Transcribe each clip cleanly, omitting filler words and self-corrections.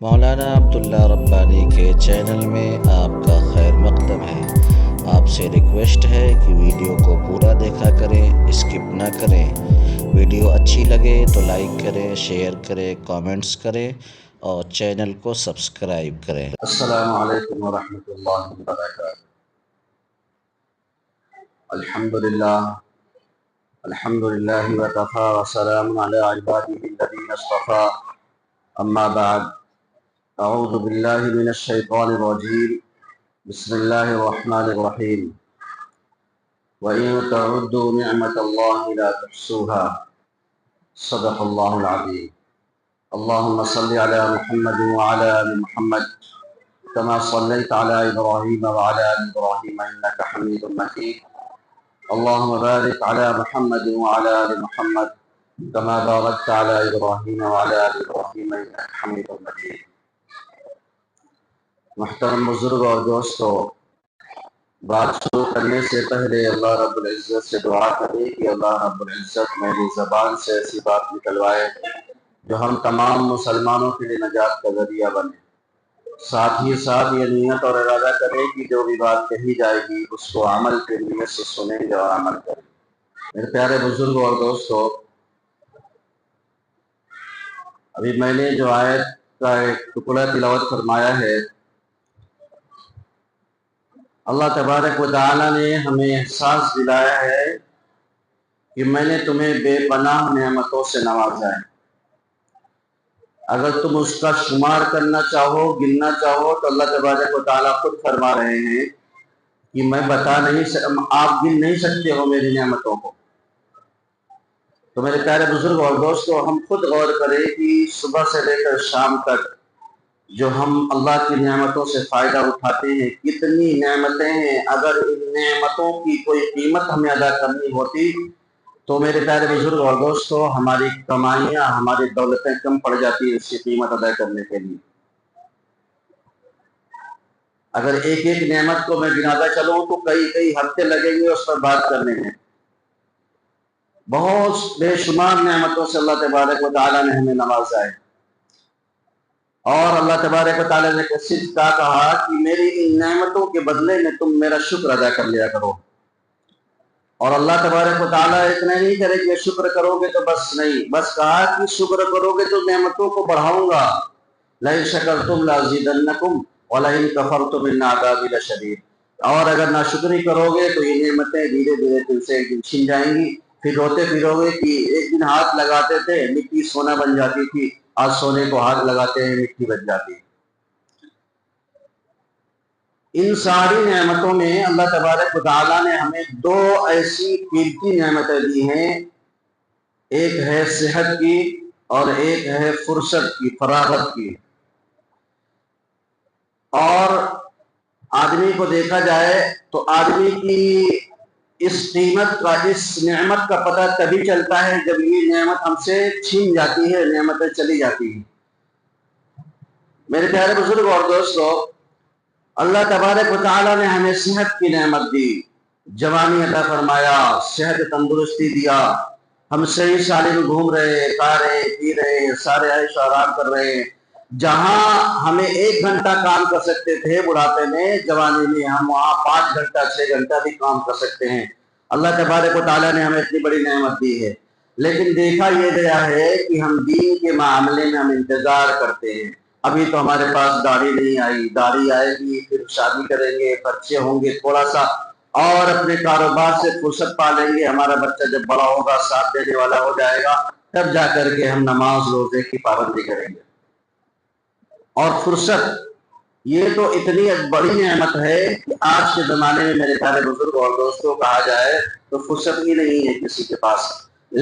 مولانا عبداللہ ربانی کے چینل میں آپ کا خیر مقدم ہے۔ آپ سے ریکویسٹ ہے کہ ویڈیو کو پورا دیکھا کریں، اسکپ نہ کریں۔ ویڈیو اچھی لگے تو لائک کریں، شیئر کریں، کامنٹس کریں اور چینل کو سبسکرائب کریں۔ السلام علیکم ورحمۃ اللہ وبرکاتہ۔ الحمدللہ وکفی وسلام علی عبادہ الذین اصطفی، اما بعد، اعوذ باللہ من الشیطان الرجیم، بسم اللہ الرحمن الرحیم۔ وَإِن تَعُدُّوا نِعْمَةَ اللَّهِ لَا تُحْصُوهَا صدق اللہ العظیم۔ اللہم صل علی محمد وعلی آل محمد كما صليت على إبراهيم وعلى آل إبراهيم إنك حميد مجيد، اللهم بارك على محمد وعلى آل محمد كما باركت على إبراهيم وعلى آل إبراهيم إنك حميد مجيد۔ محترم بزرگ اور دوستو، بات شروع کرنے سے پہلے اللہ رب العزت سے دعا کریں کہ اللہ رب العزت میری زبان سے ایسی بات نکلوائے جو ہم تمام مسلمانوں کے لیے نجات کا ذریعہ بنے۔ ساتھ ہی ساتھ یہ نیت اور ارادہ کرے کہ جو بھی بات کہی جائے گی اس کو عمل کے نیت سے سنیں گے اور عمل کریں گے۔ میرے پیارے بزرگ اور دوستو، ابھی میں نے جو آیت کا ایک ٹکڑا تلاوت فرمایا ہے، اللہ تبارک و تعالی نے ہمیں احساس دلایا ہے کہ میں نے تمہیں بے پناہ نعمتوں سے نوازا ہے۔ اگر تم اس کا شمار کرنا چاہو، گننا چاہو، تو اللہ تبارک و تعالیٰ خود فرما رہے ہیں کہ میں آپ گن نہیں سکتے ہو میری نعمتوں کو۔ تو میرے پیارے بزرگ اور دوستو، ہم خود غور کریں کہ صبح سے لے کر شام تک جو ہم اللہ کی نعمتوں سے فائدہ اٹھاتے ہیں، کتنی نعمتیں ہیں۔ اگر ان نعمتوں کی کوئی قیمت ہمیں ادا کرنی ہوتی تو میرے پیارے بزرگ اور دوستو، ہماری کمائیاں، ہماری دولتیں کم پڑ جاتی ہیں اس کی قیمت ادا کرنے کے لیے۔ اگر ایک ایک نعمت کو میں گناتا چلوں تو کئی ہفتے لگیں گے اس پر بات کرنے میں۔ بہت بے شمار نعمتوں سے اللہ تبارک و تعالیٰ نے ہمیں نوازا ہے، اور اللہ تبارک و تعالیٰ نے کہا کہ میری ان نعمتوں کے بدلے میں تم میرا شکر ادا کر لیا کرو۔ اور اللہ تبارک و تعالیٰ اتنا نہیں کرے کہ شکر کرو گے تو بس نہیں، بس کہا کہ شکر کرو گے تو نعمتوں کو بڑھاؤں گا۔ لَئِن شَكَرْتُمْ لَأَزِيدَنَّكُمْ وَلَئِن كَفَرْتُمْ إِنَّ عَذَابِي لَشَدِيدٌ۔ اور اگر ناشکری کرو گے تو یہ نعمتیں دھیرے دھیرے تم سے ایک دن چھن جائیں گی، پھر روتے پھرو گے کہ ایک دن ہاتھ لگاتے تھے مٹی سونا بن جاتی تھی، آج سونے کو ہاتھ لگاتے ہیں مٹی بن جاتی ہے۔ ان ساری نعمتوں میں اللہ تبارک و تعالیٰ نے ہمیں دو ایسی قیمتی نعمتیں دی ہیں، ایک ہے صحت کی اور ایک ہے فرصت کی، فراغت کی۔ اور آدمی کو دیکھا جائے تو آدمی کی اس قیمت کا، اس نعمت کا پتہ تبھی چلتا ہے جب یہ نعمت ہم سے چھین جاتی ہے، نعمتیں چلی جاتی ہیں۔ میرے پیارے بزرگ اور دوستو، اللہ تبارک و تعالیٰ نے ہمیں صحت کی نعمت دی، جوانی عطا فرمایا، صحت تندرستی دیا، ہم صحیح سالم گھوم رہے، کھا رہے، پی رہے، سارے عیش و آرام کر رہے۔ جہاں ہمیں 1 گھنٹہ کام کر سکتے تھے بڑھاپے میں، جوانی میں ہم وہاں 5 گھنٹہ 6 گھنٹہ بھی کام کر سکتے ہیں۔ اللہ تبارک و تعالیٰ نے ہمیں اتنی بڑی نعمت دی ہے، لیکن دیکھا یہ گیا ہے کہ ہم دین کے معاملے میں ہم انتظار کرتے ہیں۔ ابھی تو ہمارے پاس داڑھی نہیں آئی، داڑھی آئے گی، پھر شادی کریں گے، بچے ہوں گے تھوڑا سا، اور اپنے کاروبار سے فرصت پا لیں گے، ہمارا بچہ جب بڑا ہوگا، ساتھ دینے والا ہو جائے گا، تب جا کر کے ہم نماز روزے کی پابندی کریں گے۔ اور فرصت، یہ تو اتنی بڑی نعمت ہے کہ آج کے زمانے میں میرے پیارے بزرگ اور دوستوں کہا جائے تو فرصت ہی نہیں ہے کسی کے پاس۔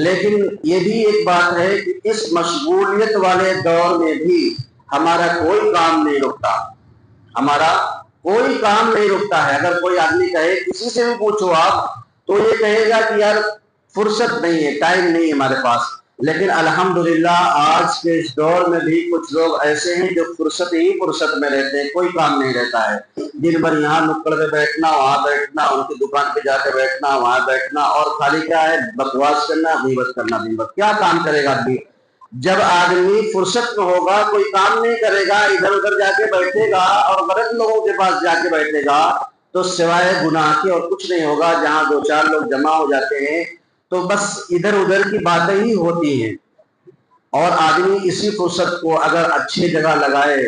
لیکن یہ بھی ایک بات ہے کہ اس مشغولیت والے دور میں بھی ہمارا کوئی کام نہیں رکتا، ہمارا کوئی کام نہیں رکتا ہے۔ اگر کوئی آدمی کہے، کسی سے بھی پوچھو آپ، تو یہ کہے گا کہ یار فرصت نہیں ہے، ٹائم نہیں ہے ہمارے پاس۔ لیکن الحمدللہ آج کے اس دور میں بھی کچھ لوگ ایسے ہیں جو فرصت ہی فرصت میں رہتے ہیں، کوئی کام نہیں رہتا ہے۔ دن بھر یہاں نکڑ پہ بیٹھنا، وہاں بیٹھنا، ان کی دکان پہ جا کے بیٹھنا، وہاں بیٹھنا، اور خالی کیا ہے، بکواس کرنا، غیبت کرنا۔ دن بھر کیا کام کرے گا آدمی؟ جب آدمی فرصت میں ہوگا، کوئی کام نہیں کرے گا، ادھر ادھر جا کے بیٹھے گا اور غلط لوگوں کے پاس جا کے بیٹھے گا تو سوائے گناہ کے اور کچھ نہیں ہوگا۔ جہاں دو چار لوگ جمع ہو جاتے ہیں تو بس ادھر ادھر کی باتیں ہی ہوتی ہیں، اور آدمی اسی فرصت کو اگر اچھی جگہ لگائے،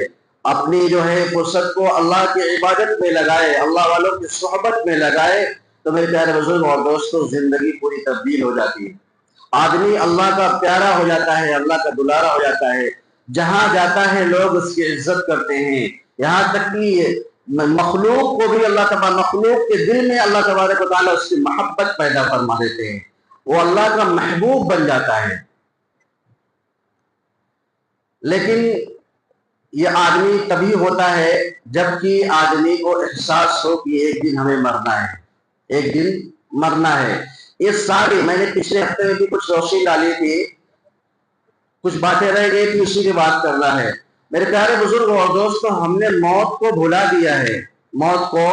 اپنی جو ہے فرصت کو اللہ کی عبادت میں لگائے، اللہ والوں کی صحبت میں لگائے، تو میرے پیارے بزرگ اور دوستوں زندگی پوری تبدیل ہو جاتی ہے۔ آدمی اللہ کا پیارا ہو جاتا ہے، اللہ کا دلارا ہو جاتا ہے، جہاں جاتا ہے لوگ اس کی عزت کرتے ہیں، یہاں تک کہ مخلوق کو بھی مخلوق کے دل میں اللہ تبارک و تعالیٰ اس کی محبت پیدا فرما دیتے ہیں، وہ اللہ کا محبوب بن جاتا ہے۔ لیکن یہ آدمی تبھی ہوتا ہے جب کہ آدمی کو احساس ہو کہ ایک دن ہمیں مرنا ہے، ایک دن مرنا ہے۔ یہ ساری میں نے پچھلے ہفتے میں بھی کچھ روشنی ڈالی تھی، کچھ باتیں رہ گئی تھی، اسی کی بات کرنا ہے۔ میرے پیارے بزرگ اور دوستوں، ہم نے موت کو بھلا دیا ہے، موت کو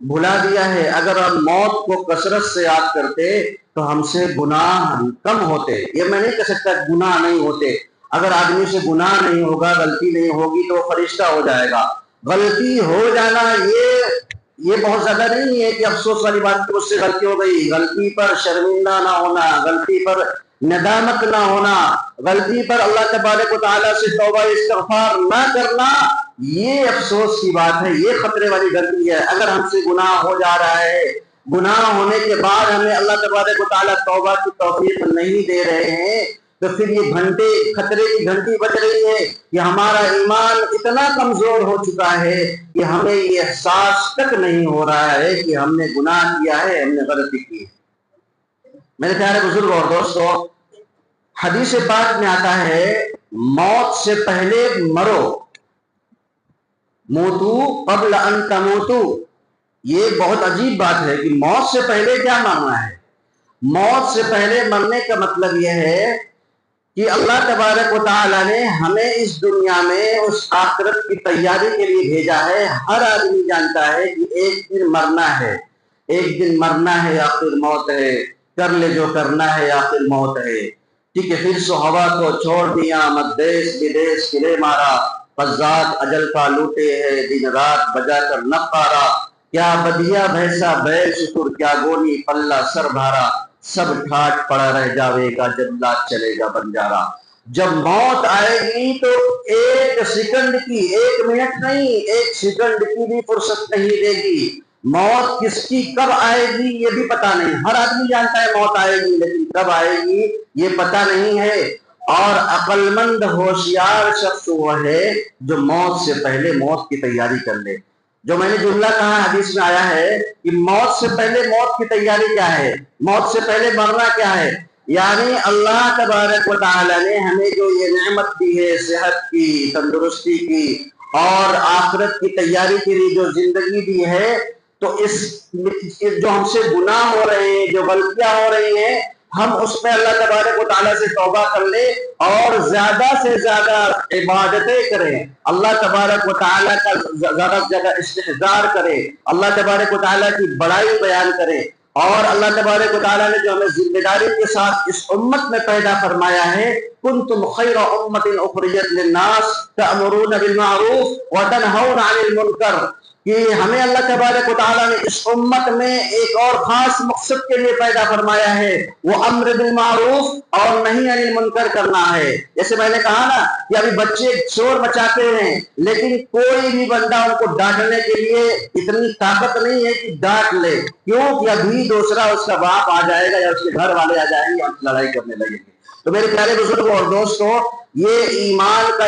بھلا دیا ہے۔ اگر ہم موت کو کثرت سے یاد کرتے تو ہم سے گناہ کم ہوتے۔ یہ میں نہیں کہہ سکتا گناہ نہیں ہوتے، اگر آدمی سے گناہ نہیں ہوگا، غلطی نہیں ہوگی تو وہ فرشتہ ہو جائے گا۔ غلطی ہو جانا یہ بہت زیادہ نہیں ہے کہ افسوس والی بات کہ مجھ سے غلطی ہو گئی۔ غلطی پر شرمندہ نہ ہونا، غلطی پر ندامت نہ ہونا، غلطی پر اللہ تبارک و تعالیٰ سے توبہ استغفار نہ کرنا، یہ افسوس کی بات ہے، یہ خطرے والی غلطی ہے۔ اگر ہم سے گناہ ہو جا رہا ہے، گناہ ہونے کے بعد ہمیں اللہ تبارک و تعالیٰ توبہ کی توفیق نہیں دے رہے ہیں، تو پھر یہ گھنٹے خطرے کی گھنٹی بج رہی ہے کہ ہمارا ایمان اتنا کمزور ہو چکا ہے کہ ہمیں یہ احساس تک نہیں ہو رہا ہے کہ ہم نے گناہ کیا ہے، ہم نے غلطی کی ہے۔ میرے پیارے بزرگ اور دوستو، حدیث پاک میں آتا ہے موت سے پہلے مرو، موتو قبل ان تموتو۔ یہ بہت عجیب بات ہے کہ موت سے پہلے کیا مرنا ہے۔ موت سے پہلے مرنے کا مطلب یہ ہے کہ اللہ تبارک و تعالیٰ نے ہمیں اس دنیا میں اس آخرت کی تیاری کے لیے بھیجا ہے۔ ہر آدمی جانتا ہے کہ ایک دن مرنا ہے، ایک دن مرنا ہے، آخر موت ہے، کر لے جو کرنا ہے، آخر موت ہے۔ ٹھیک ہے، پھر سو ہوا کو چھوڑ دیا، مت دیس بدیس کلے مارا، فضات اجل کا لوٹے ہے، دن رات بجا کر نقارا، کیا بدیا بھیسا بیل شکر، کیا گونی پلہ سر بھارا، سب ٹھاٹ پڑا رہ جاوے گا، جب لات چلے گا بنجارا۔ جب موت آئے گی تو ایک سیکنڈ کی، ایک منٹ نہیں، ایک سیکنڈ کی بھی فرصت نہیں دے گی۔ موت کس کی کب آئے گی یہ بھی پتا نہیں۔ ہر آدمی جانتا ہے موت آئے گی، لیکن کب آئے گی یہ پتا نہیں ہے۔ اور عقل مند ہوشیار شخص وہ ہے جو موت سے پہلے موت کی تیاری کر لے۔ جو میں نے جملہ کہا حدیث میں آیا ہے کہ موت سے پہلے موت کی تیاری کیا ہے، موت سے پہلے مرنا کیا ہے، یعنی اللہ تبارک و تعالیٰ نے ہمیں جو یہ نعمت دی ہے، صحت کی، تندرستی کی اور آخرت کی تیاری کے لیے جو زندگی دی ہے، تو اس جو ہم سے گناہ ہو رہے ہیں، جو غلطیاں ہو رہی ہیں، ہم اس میں اللہ تبارک و تعالیٰ سے توبہ کر لیں اور زیادہ سے زیادہ عبادتیں کریں، اللہ تبارک و تعالیٰ کا زیادہ سے زیادہ استحضار کریں، اللہ تبارک و تعالیٰ کی بڑائی بیان کریں۔ اور اللہ تبارک و تعالیٰ نے جو ہمیں ذمہ داری کے ساتھ اس امت میں پیدا فرمایا ہے، کنتم خیر امت اخرجت للناس تأمرون بالمعروف وتنہون عن المنکر، کہ ہمیں اللہ تبارک و تعالیٰ نے اس امت میں ایک اور خاص مقصد کے لیے پیدا فرمایا ہے، وہ امر بالمعروف اور نہی عن المنکر کرنا ہے۔ جیسے میں نے کہا نا کہ ابھی بچے شور مچاتے ہیں، لیکن کوئی بھی بندہ ان کو ڈانٹنے کے لیے اتنی طاقت نہیں ہے کہ ڈانٹ لے، کیوں کہ ابھی دوسرا اس کا باپ آ جائے گا یا اس کے گھر والے آ جائیں گے اور لڑائی کرنے لگیں گے۔ تو میرے پیارے بزرگوں اور دوستوں، یہ ایمان کا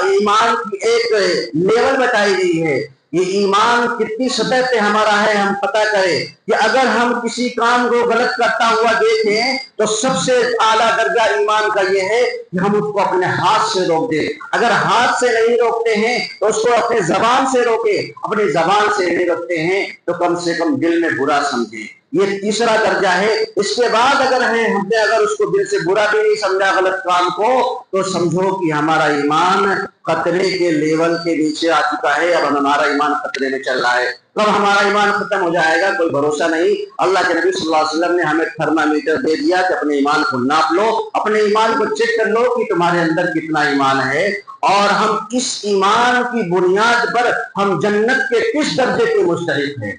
ایمان کی ایک لیول بتائی گئی ہے۔ یہ ایمان کتنی سطح پہ ہمارا ہے ہم پتہ کریں کہ اگر ہم کسی کام کو غلط کرتا ہوا دیکھیں تو سب سے اعلیٰ درجہ ایمان کا یہ ہے کہ ہم اس کو اپنے ہاتھ سے روک دیں۔ اگر ہاتھ سے نہیں روکتے ہیں تو اس کو اپنے زبان سے روکیں، اپنی زبان سے نہیں روکتے ہیں تو کم سے کم دل میں برا سمجھیں۔ یہ تیسرا درجہ ہے۔ اس کے بعد اگر ہم نے اگر اس کو دل سے برا بھی نہیں سمجھا غلط کام کو، تو سمجھو کہ ہمارا ایمان خطرے کے لیول کے نیچے آ چکا ہے، اب ہمارا ایمان خطرے میں چل رہا ہے۔ کب ہمارا ایمان ختم ہو جائے گا کوئی بھروسہ نہیں۔ اللہ کے نبی صلی اللہ علیہ وسلم نے ہمیں تھرمامیٹر دے دیا کہ اپنے ایمان کو ناپ لو، اپنے ایمان کو چیک کر لو کہ تمہارے اندر کتنا ایمان ہے، اور ہم اس ایمان کی بنیاد پر ہم جنت کے کس درجے کے مستحق ہیں،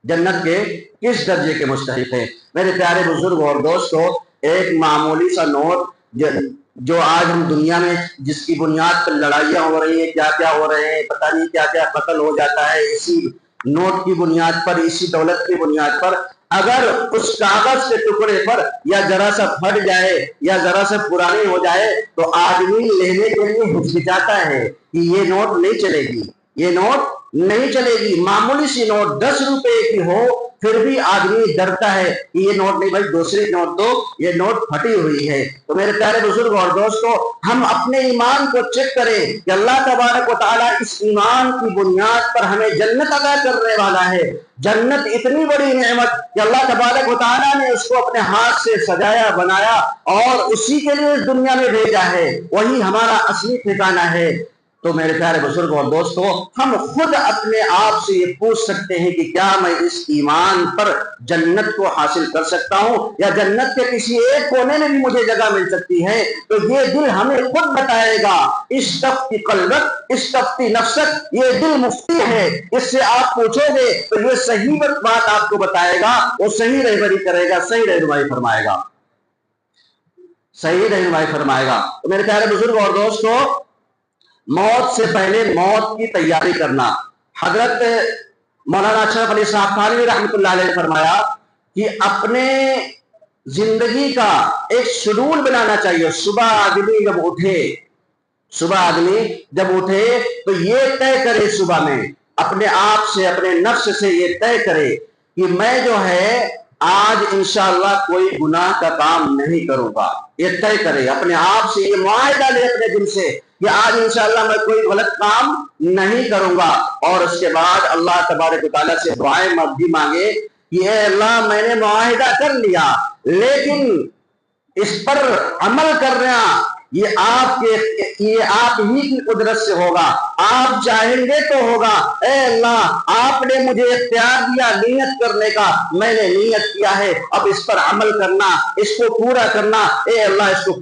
جنت کے کس درجے کے مستحق ہیں۔ میرے پیارے بزرگ اور دوستو، ایک معمولی سا نوٹ جو آج ہم دنیا میں جس کی بنیاد پر لڑائیاں ہو رہی ہیں، کیا کیا ہو رہے ہیں، پتہ نہیں کیا کیا قتل ہو جاتا ہے، اسی نوٹ کی بنیاد پر، اسی دولت کی بنیاد پر، اگر اس کاغذ کے ٹکڑے پر یا ذرا سا پھٹ جائے یا ذرا سا پرانی ہو جائے تو آدمی لینے کے لیے ہچکچاتا ہے کہ یہ نوٹ نہیں چلے گی، یہ نوٹ نہیں چلے گی۔ معمولی سی نوٹ 10 روپے کی ہو پھر بھی آدمی ڈرتا ہے کہ یہ نوٹ نہیں، بھائی دوسری نوٹ دو، یہ نوٹ پھٹی ہوئی ہے۔ تو میرے پیارے بزرگ اور دوستو، ہم اپنے ایمان کو چیک کریں کہ اللہ تبارک و تعالیٰ اس ایمان کی بنیاد پر ہمیں جنت عطا کرنے والا ہے۔ جنت اتنی بڑی نعمت کہ اللہ تبارک و تعالیٰ نے اس کو اپنے ہاتھ سے سجایا بنایا اور اسی کے لیے اس دنیا میں بھیجا ہے، وہی ہمارا اصلی ٹھکانہ ہے۔ تو میرے پیارے بزرگ اور دوستو، ہم خود اپنے آپ سے یہ پوچھ سکتے ہیں کہ کیا میں اس ایمان پر جنت کو حاصل کر سکتا ہوں، یا جنت کے کسی ایک کونے میں بھی مجھے جگہ مل سکتی ہے؟ تو یہ دل ہمیں خود بتائے گا۔ اشتفتی قلبک اشتفتی نفسک، یہ دل مفتی ہے، اس سے آپ پوچھو گے تو یہ صحیح بات آپ کو بتائے گا، وہ صحیح رہبری کرے گا، صحیح رہنمائی فرمائے گا، صحیح رہنمائی فرمائے گا۔ تو میرے پیارے بزرگ اور دوستو، موت سے پہلے موت کی تیاری کرنا۔ حضرت مولانا اشرف علی صاحب تھانوی رحمۃ اللہ علیہ نے فرمایا کہ اپنے زندگی کا ایک شیڈول بنانا چاہیے۔ صبح آدمی جب اٹھے تو یہ طے کرے، صبح میں اپنے آپ سے، اپنے نفس سے یہ طے کرے کہ میں جو ہے آج انشاءاللہ کوئی گناہ کا کام نہیں کروں گا۔ یہ طے کرے، اپنے آپ سے یہ معاہدہ لے اپنے دل سے کہ آج انشاءاللہ میں کوئی غلط کام نہیں کروں گا، اور اس کے بعد اللہ تبارک و تعالیٰ سے دعائیں بھی مانگے کہ اے اللہ، میں نے معاہدہ کر لیا لیکن اس پر عمل کرنا یہ آپ ہی کی قدرت سے ہوگا، آپ چاہیں گے تو ہوگا۔ اے اللہ، آپ نے مجھے اختیار دیا نیت کرنے کا، میں نے نیت کیا ہے، اب اس پر عمل کرنا، اس کو پورا کرنا، اے اللہ اس کو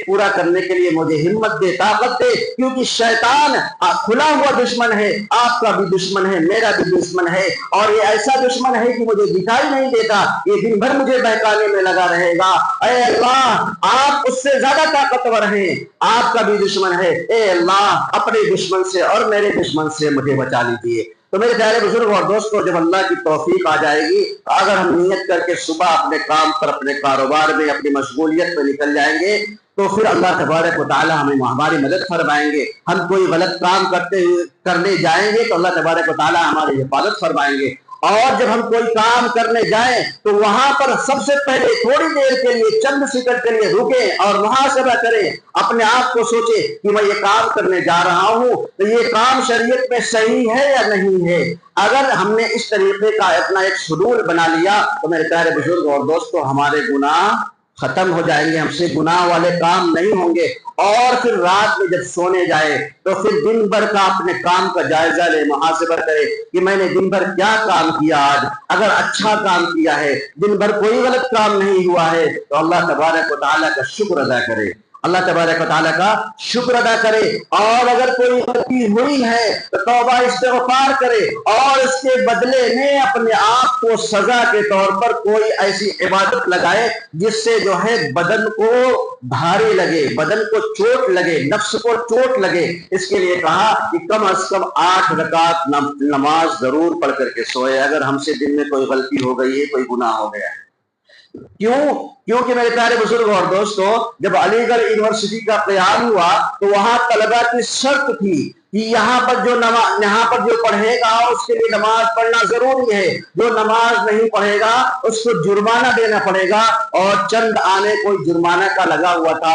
پورا کرنے کے لیے مجھے ہمت دے، طاقت دے، کیونکہ شیطان کھلا ہوا دشمن ہے، آپ کا بھی دشمن ہے، میرا بھی دشمن ہے، اور یہ ایسا دشمن ہے کہ مجھے دکھائی نہیں دیتا، یہ دن بھر مجھے بہکانے میں لگا رہے گا۔ اے اللہ، آپ اس سے زیادہ طاقتور ہیں، آپ کا بھی دشمن ہے، اے اللہ اپنے دشمن سے اور میرے دشمن سے مجھے بچا لیجیے۔ تو میرے پیارے بزرگ اور دوستو، جب اللہ کی توفیق آ جائے گی، اگر ہم نیت کر کے صبح اپنے کام پر، اپنے کاروبار میں، اپنی مشغولیت پہ نکل جائیں گے، تو پھر اللہ تبارک و تعالی ہماری مدد فرمائیں گے۔ ہم کوئی غلط کام کرنے جائیں گے تو اللہ تبارک و تعالی ہماری حفاظت فرمائیں گے، اور جب ہم کوئی کام کرنے جائیں تو وہاں پر سب سے پہلے تھوڑی دیر کے لیے، چند سیکنڈ کے لیے رکیں اور محاسبہ کریں، اپنے آپ کو سوچیں کہ میں یہ کام کرنے جا رہا ہوں تو یہ کام شریعت میں صحیح ہے یا نہیں ہے۔ اگر ہم نے اس طریقے کا اپنا ایک شیڈول بنا لیا تو میرے پیارے بزرگ اور دوستو، ہمارے گناہ ختم ہو جائیں گے، ہم سے گناہ والے کام نہیں ہوں گے۔ اور پھر رات میں جب سونے جائے تو پھر دن بھر کا اپنے کام کا جائزہ لے، محاسبہ کرے کہ میں نے دن بھر کیا کام کیا آج۔ اگر اچھا کام کیا ہے، دن بھر کوئی غلط کام نہیں ہوا ہے، تو اللہ تبارک و تعالیٰ کا شکر ادا کرے، اللہ تبارک و تعالیٰ کا شکر ادا کرے۔ اور اگر کوئی غلطی ہوئی ہے تو توبہ استغفار کرے، اور اس کے بدلے میں اپنے آپ کو سزا کے طور پر کوئی ایسی عبادت لگائے جس سے جو ہے بدن کو بھاری لگے، بدن کو چوٹ لگے، نفس کو چوٹ لگے۔ اس کے لیے کہا کہ کم از کم 8 رکعت نماز ضرور پڑھ کر کے سوئے، اگر ہم سے دن میں کوئی غلطی ہو گئی ہے، کوئی گناہ ہو گیا ہے۔ کیونکہ میرے پیارے بزرگ اور دوستو، جب علی گڑھ یونیورسٹی کا قیام ہوا تو وہاں طلبہ کی شرط تھی کہ یہاں پر جو پڑھے گا اس کے لیے نماز پڑھنا ضروری ہے، جو نماز نہیں پڑھے گا اس کو جرمانہ دینا پڑے گا، اور چند آنے کوئی جرمانہ کا لگا ہوا تھا۔